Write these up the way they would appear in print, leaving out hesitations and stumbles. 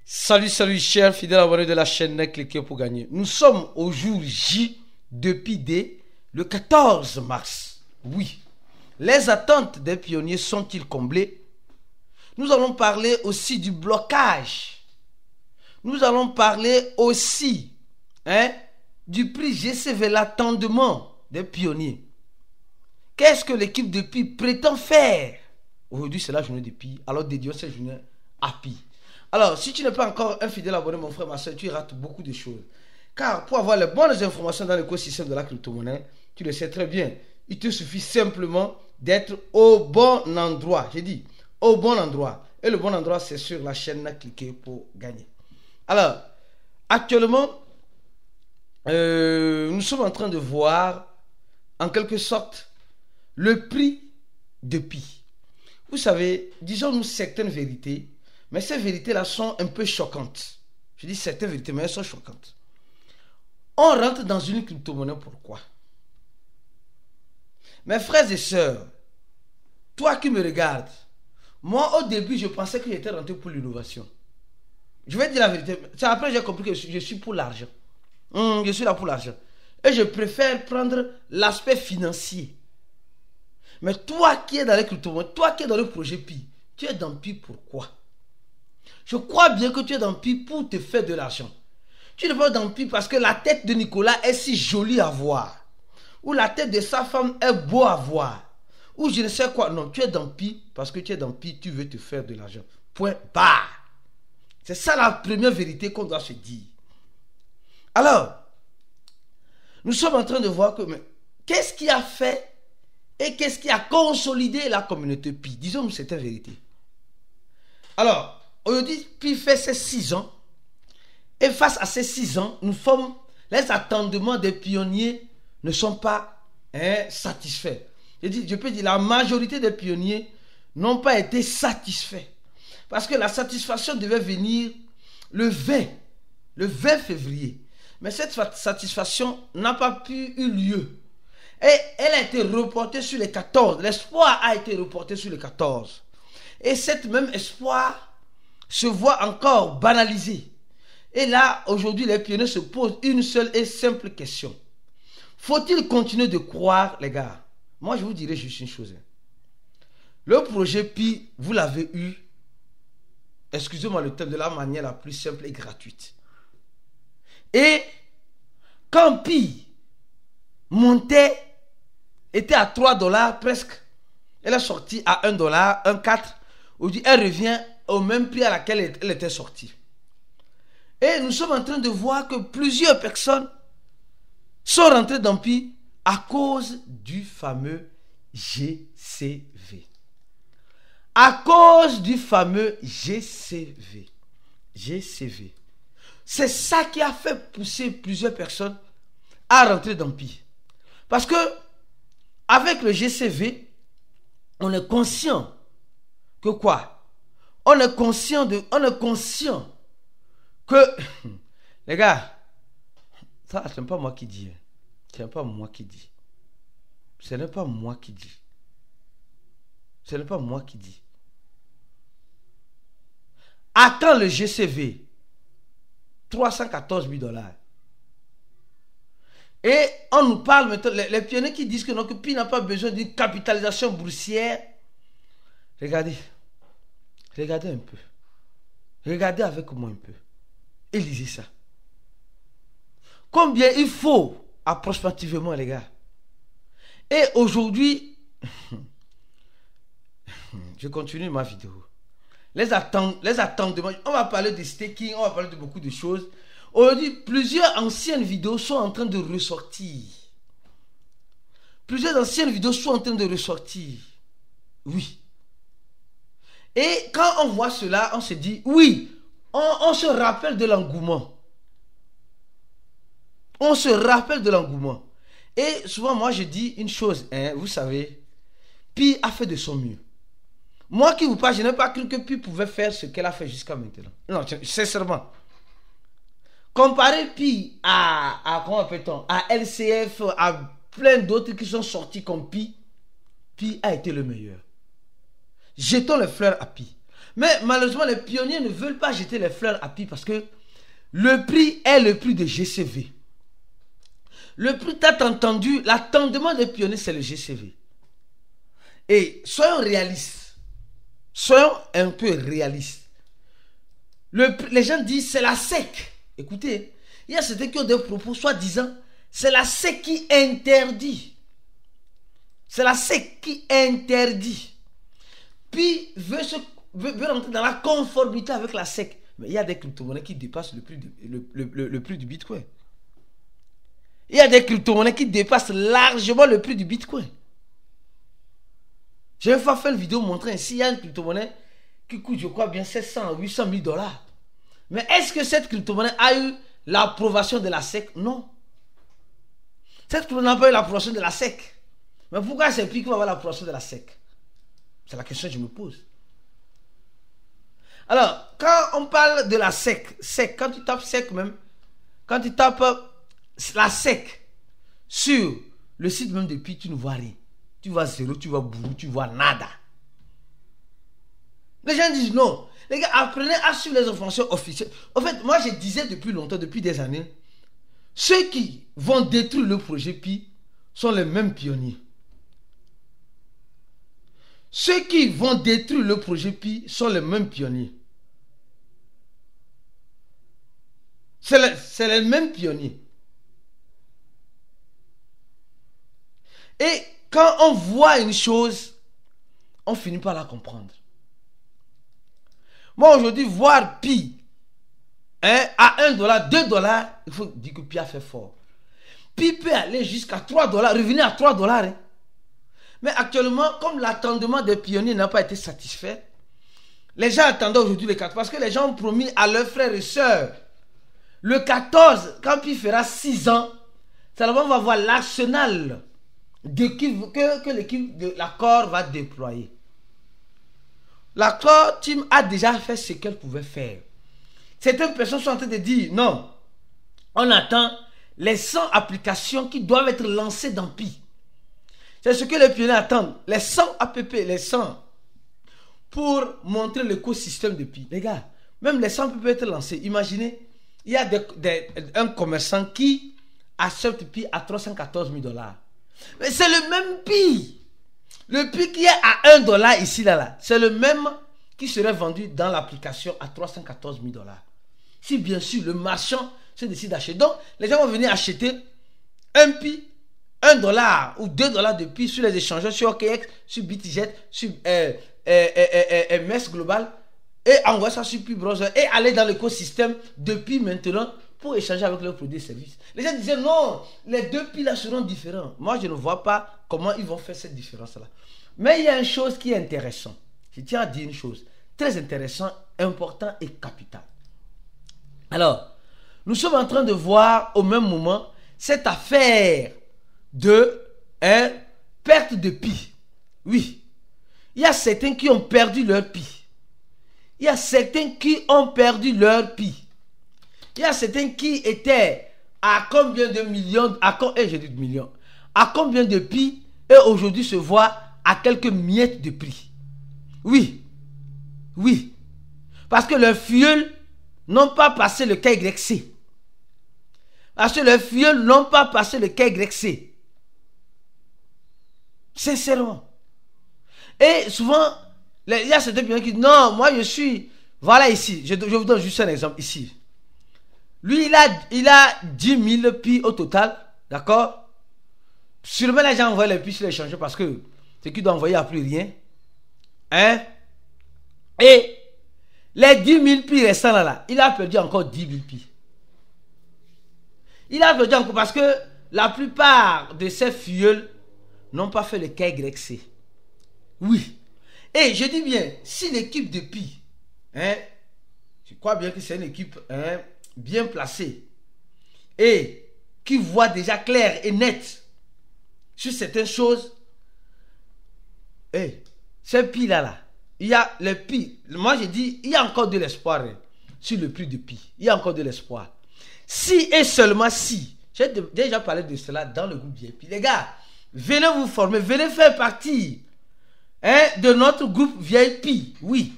Salut, salut, chers fidèles abonnés de la chaîne Cliquez pour gagner. Nous sommes au jour J depuis le 14 mars. Oui, les attentes des pionniers sont-ils comblées? Nous allons parler aussi du blocage. Nous allons parler aussi du prix GCV, l'attendement des pionniers. Qu'est-ce que l'équipe de Pi prétend faire? Aujourd'hui, c'est la journée de Pi, alors dédions cette journée à Pi. Alors, si tu n'es pas encore un fidèle abonné, mon frère, ma soeur, tu rates beaucoup de choses. Car pour avoir les bonnes informations dans l'écosystème de la crypto-monnaie, tu le sais très bien, il te suffit simplement d'être au bon endroit. J'ai dit, au bon endroit. Et le bon endroit, c'est sur la chaîne Cliquez pour gagner. Alors, actuellement, nous sommes en train de voir, en quelque sorte, le prix de Pi. Vous savez, disons-nous certaines vérités, mais ces vérités-là sont un peu choquantes. Je dis certaines vérités, mais elles sont choquantes. On rentre dans une crypto-monnaie, pourquoi? Mes frères et sœurs, toi qui me regardes, moi au début, je pensais que j'étais rentré pour l'innovation. Je vais dire la vérité. C'est après j'ai compris que je suis pour l'argent. Je suis là pour l'argent. Et je préfère prendre l'aspect financier. Mais toi qui es dans les crypto-monnaies, toi qui es dans le projet Pi, tu es dans Pi pourquoi? Je crois bien que tu es dans Pi pour te faire de l'argent. Tu n'es pas dans Pi parce que la tête de Nicolas est si jolie à voir. Ou la tête de sa femme est beau à voir. Ou je ne sais quoi. Non, tu es dans Pi parce que tu es dans Pi, tu veux te faire de l'argent. Point barre. C'est ça la première vérité qu'on doit se dire. Alors, nous sommes en train de voir que qu'est-ce qui a fait et qu'est-ce qui a consolidé la communauté Pi? Disons-nous cette vérité. Alors, aujourd'hui, Pi fait ses 6 ans. Et face à ces 6 ans, les attendements des pionniers ne sont pas satisfaits. Je peux dire la majorité des pionniers n'ont pas été satisfaits. Parce que la satisfaction devait venir le 20 février. Mais cette satisfaction n'a pas pu eu lieu. Et elle a été reportée sur les 14. L'espoir a été reporté sur les 14. Et cet même espoir se voit encore banalisé. Et là, aujourd'hui, les pionniers se posent une seule et simple question. Faut-il continuer de croire, les gars? Moi, je vous dirais juste une chose. Le projet Pi, vous l'avez eu, excusez-moi le terme, de la manière la plus simple et gratuite. Et quand Pi montait, était à 3 $ presque, elle est sortie à 1 $, 1,4. Aujourd'hui, elle revient au même prix à laquelle elle était sortie. Et nous sommes en train de voir que plusieurs personnes sont rentrées dans Pi à cause du fameux GCV. À cause du fameux GCV. GCV. C'est ça qui a fait pousser plusieurs personnes à rentrer dans Pi. Parce que avec le GCV, on est conscient que quoi? On est conscient que, les gars, ça, ce n'est pas moi qui dis. Ce n'est pas moi qui dis. Ce n'est pas moi qui dis. Ce n'est pas moi qui dis. À quand le GCV? 314 000 $. Et on nous parle maintenant, les pionniers qui disent que non, que Pi n'a pas besoin d'une capitalisation boursière. Regardez. Regardez un peu. Regardez avec moi un peu. Et lisez ça. Combien il faut approximativement, les gars? Et aujourd'hui, je continue ma vidéo. Les attendements, on va parler de staking, on va parler de beaucoup de choses. Aujourd'hui, plusieurs anciennes vidéos sont en train de ressortir. Plusieurs anciennes vidéos sont en train de ressortir. Oui. Et quand on voit cela, on se dit, oui, on se rappelle de l'engouement. On se rappelle de l'engouement. Et souvent, moi, je dis une chose, vous savez, Pi a fait de son mieux. Moi qui vous parle, je n'ai pas cru que Pi pouvait faire ce qu'elle a fait jusqu'à maintenant. Non, sincèrement. Comparer Pi comment appelle-t-on, à LCF, à plein d'autres qui sont sortis comme Pi, Pi a été le meilleur. Jetons les fleurs à Pi. Mais malheureusement, les pionniers ne veulent pas jeter les fleurs à Pi parce que le prix est le prix de GCV. Le prix, tu as entendu, l'attendement des pionniers, c'est le GCV. Et soyons réalistes. Soyons un peu réalistes. Les gens disent c'est la SEC. Écoutez, il y a certains qui ont des propos soi-disant, c'est la SEC qui interdit. C'est la SEC qui interdit. Puis veut rentrer dans la conformité avec la SEC. Mais il y a des crypto-monnaies qui dépassent le prix du Bitcoin. Il y a des crypto-monnaies qui dépassent largement le prix du Bitcoin. J'ai une fois fait une vidéo montrant ici, il y a une crypto-monnaie qui coûte, je crois bien, 700 à 800 000 $. Mais est-ce que cette crypto-monnaie a eu l'approbation de la SEC? Non. Cette crypto-monnaie n'a pas eu l'approbation de la SEC. Mais pourquoi c'est Pi qui va avoir l'approbation de la SEC? C'est la question que je me pose. Alors, quand on parle de la SEC, quand tu tapes SEC même, quand tu tapes la SEC sur le site même de Pi, tu ne vois rien. Tu vois zéro, tu vois bourreau, tu vois nada. Les gens disent non. Les gars, apprenez à suivre les informations officielles. En fait, moi je disais depuis longtemps, depuis des années, ceux qui vont détruire le projet Pi sont les mêmes pionniers. Ceux qui vont détruire le projet Pi sont les mêmes pionniers. C'est les mêmes pionniers. Et quand on voit une chose, on finit par la comprendre. Moi aujourd'hui, voir Pi à $1, $2, il faut dire que Pi a fait fort. Pi peut aller jusqu'à $3, revenir à $3. Hein. Mais actuellement, comme l'attendement des pionniers n'a pas été satisfait, les gens attendaient aujourd'hui le 14 parce que les gens ont promis à leurs frères et sœurs le 14, quand Pi fera 6 ans, ça on va voir l'arsenal que l'équipe de l'accord va déployer. L'accord team a déjà fait ce qu'elle pouvait faire. Certaines personnes sont en train de dire non, on attend les 100 applications qui doivent être lancées dans Pi. C'est ce que les pionniers attendent. Les 100 app, les 100 pour montrer l'écosystème de Pi. Les gars, même les 100 peuvent être lancés. Imaginez, il y a un commerçant qui accepte Pi à 314 000 $. Mais c'est le même Pi. Le Pi qui est à $1 ici, là, c'est le même qui serait vendu dans l'application à 314 000 $. Si bien sûr le marchand se décide d'acheter. Donc, les gens vont venir acheter un Pi, $1 ou $2 de Pi sur les échangeurs, sur OKX, sur BitJet, sur MS Global, et envoyer ça sur Pi Browser et aller dans l'écosystème de Pi maintenant pour échanger avec leurs produits et services. Les gens disaient non, les deux Pi là seront différents. Moi, je ne vois pas comment ils vont faire cette différence-là. Mais il y a une chose qui est intéressante. Je tiens à dire une chose très intéressante, importante et capitale. Alors, nous sommes en train de voir au même moment cette affaire de perte de Pi. Oui, il y a certains qui ont perdu leur Pi. Il y a certains qui ont perdu leur Pi. Il y a certains qui étaient à combien de millions, j'ai dit millions, à combien de Pi et aujourd'hui se voient à quelques miettes de prix. Oui, oui, parce que leurs filleuls n'ont pas passé le KYC. Parce que leurs filleuls n'ont pas passé le KYC. Sincèrement. Et souvent, il y a certains gens qui disent non, moi je suis, voilà ici, je vous donne juste un exemple ici. Lui, il a 10 000 Pi au total, d'accord? Sûrement, les gens envoient les Pi sur l'échangeur parce que ce qu'il doit envoyer n'a plus rien. Hein? Et les 10 000 Pi restants là, il a perdu encore 10 000 Pi. Il a perdu encore parce que la plupart de ses filleuls n'ont pas fait le KYC. Oui. Et je dis bien, si l'équipe de Pi, je crois bien que c'est une équipe bien placée et qui voit déjà clair et net sur certaines choses, ces Pi là, il y a les Pi. Moi je dis, il y a encore de l'espoir sur le prix de Pi. Il y a encore de l'espoir. Si et seulement si, j'ai déjà parlé de cela dans le groupe VIP. Les gars, venez vous former, venez faire partie de notre groupe VIP. Oui,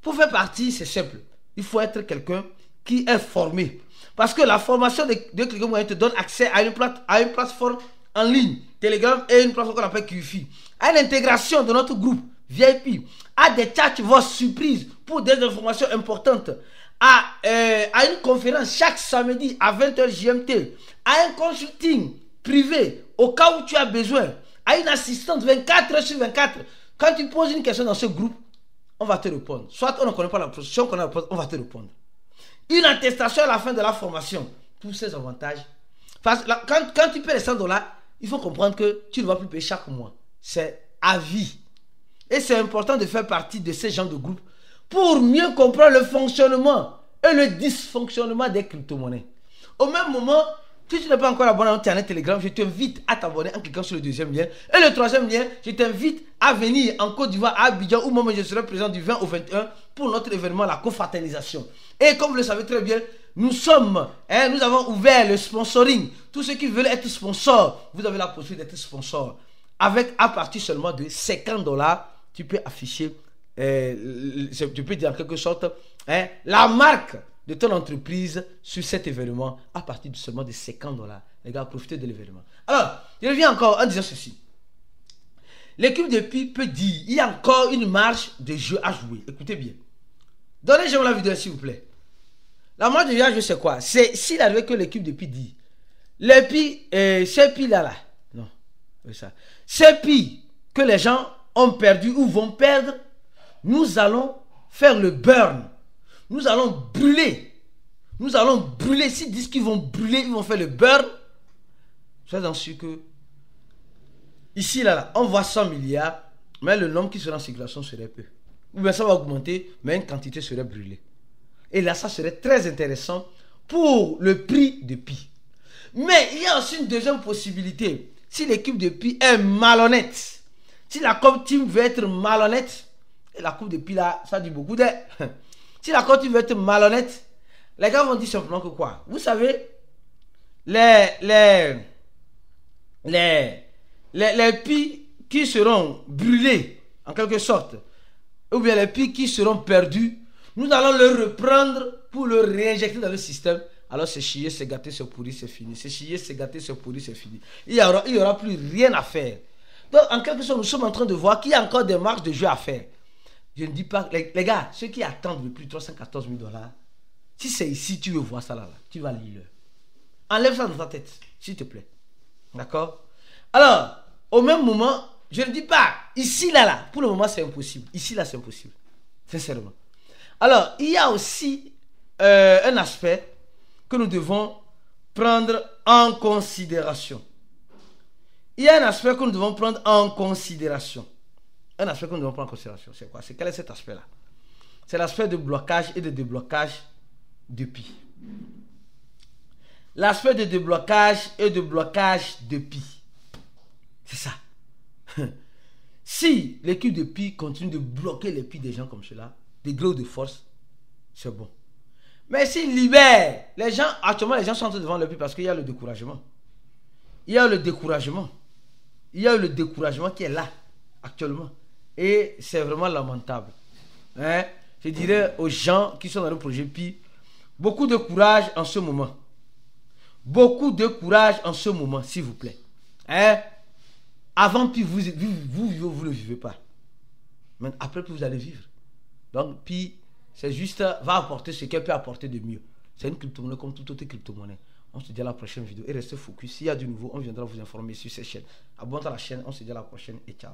Pour faire partie, c'est simple. Il faut être quelqu'un qui est formé. Parce que la formation de quelqu'un moyen te donne accès à une plateforme en ligne, Telegram, et une plateforme qu'on appelle Q-Fi, à une intégration de notre groupe VIP, à des chats voix surprises pour des informations importantes, à une conférence chaque samedi à 20h GMT, à un consulting privé au cas où tu as besoin, à une assistante 24h/24. Quand tu poses une question dans ce groupe, on va te répondre. Soit on ne connaît pas la position, on va te répondre. Une attestation à la fin de la formation. Tous ces avantages. Parce que quand tu payes les $100, il faut comprendre que tu ne vas plus payer chaque mois. C'est à vie. Et c'est important de faire partie de ces genres de groupes pour mieux comprendre le fonctionnement et le dysfonctionnement des crypto-monnaies. Au même moment, si tu n'es pas encore abonné à notre channel Telegram, je t'invite à t'abonner en cliquant sur le deuxième lien. Et le troisième lien, je t'invite à venir en Côte d'Ivoire, à Abidjan, où moi je serai présent du 20 au 21 pour notre événement, la confraternisation. Et comme vous le savez très bien, nous avons ouvert le sponsoring. Tous ceux qui veulent être sponsors, vous avez la possibilité d'être sponsor. À partir seulement de $50, tu peux afficher, tu peux dire en quelque sorte, la marque de ton entreprise sur cet événement à partir de seulement de $50. Les gars, profitez de l'événement. Alors, je reviens encore en disant ceci. L'équipe de Pi peut dire, il y a encore une marge de jeu à jouer. Écoutez bien. Donnez-moi la vidéo s'il vous plaît. La marge de jeu à jouer, c'est quoi? C'est s'il arrive que l'équipe de Pi dit, les Pi, ces Pi là, non, c'est ça. Ces Pi que les gens ont perdu ou vont perdre, nous allons faire le burn. Nous allons brûler. Nous allons brûler. S'ils disent qu'ils vont brûler, ils vont faire le burn. Soyez sûr que ici, là, on voit 100 milliards, mais le nombre qui sera en circulation serait peu. Ou bien ça va augmenter, mais une quantité serait brûlée. Et là, ça serait très intéressant pour le prix de Pi. Mais il y a aussi une deuxième possibilité. Si l'équipe de Pi est malhonnête, si la com team veut être malhonnête, et la coupe de Pi là, ça dit beaucoup de... Si la com team veut être malhonnête, les gars vont dire simplement que quoi? Vous savez, les Pi qui seront brûlés, en quelque sorte, ou bien les Pi qui seront perdus, nous allons le reprendre pour le réinjecter dans le système. Alors c'est chier, c'est gâter, c'est pourri, c'est fini. C'est chier, c'est gâter, c'est pourri, c'est fini. Il n'y aura plus rien à faire. Donc en quelque sorte, nous sommes en train de voir qu'il y a encore des marges de jeu à faire. Je ne dis pas, les gars, ceux qui attendent le plus de $314 000, si c'est ici, tu veux voir ça là, tu vas lire. Enlève ça dans ta tête, s'il te plaît. D'accord? Alors, au même moment, je ne dis pas, ici, là, pour le moment, c'est impossible. Ici, là, c'est impossible. Sincèrement. Alors, il y a aussi un aspect que nous devons prendre en considération. Il y a un aspect que nous devons prendre en considération. Un aspect que nous devons prendre en considération, c'est quoi? Quel est cet aspect-là? C'est l'aspect de blocage et de déblocage de Pi. L'aspect de déblocage et de blocage de Pi. C'est ça. Si l'équipe de Pi continue de bloquer les Pi des gens comme cela, des gros de force, c'est bon. Mais s'ils libèrent, les gens, actuellement les gens sont devant le Pi parce qu'il y a le découragement. Il y a le découragement. Il y a le découragement qui est là, actuellement. Et c'est vraiment lamentable. Je dirais aux gens qui sont dans le projet Pi, beaucoup de courage en ce moment. Beaucoup de courage en ce moment, s'il vous plaît. Avant Pi, vous ne vivez pas. Mais après Pi, vous allez vivre. Donc Pi, c'est juste, va apporter ce qu'elle peut apporter de mieux. C'est une crypto-monnaie comme toute autre crypto-monnaie. On se dit à la prochaine vidéo et restez focus. S'il y a du nouveau, on viendra vous informer sur cette chaîne. Abonnez-vous à la chaîne, on se dit à la prochaine et ciao.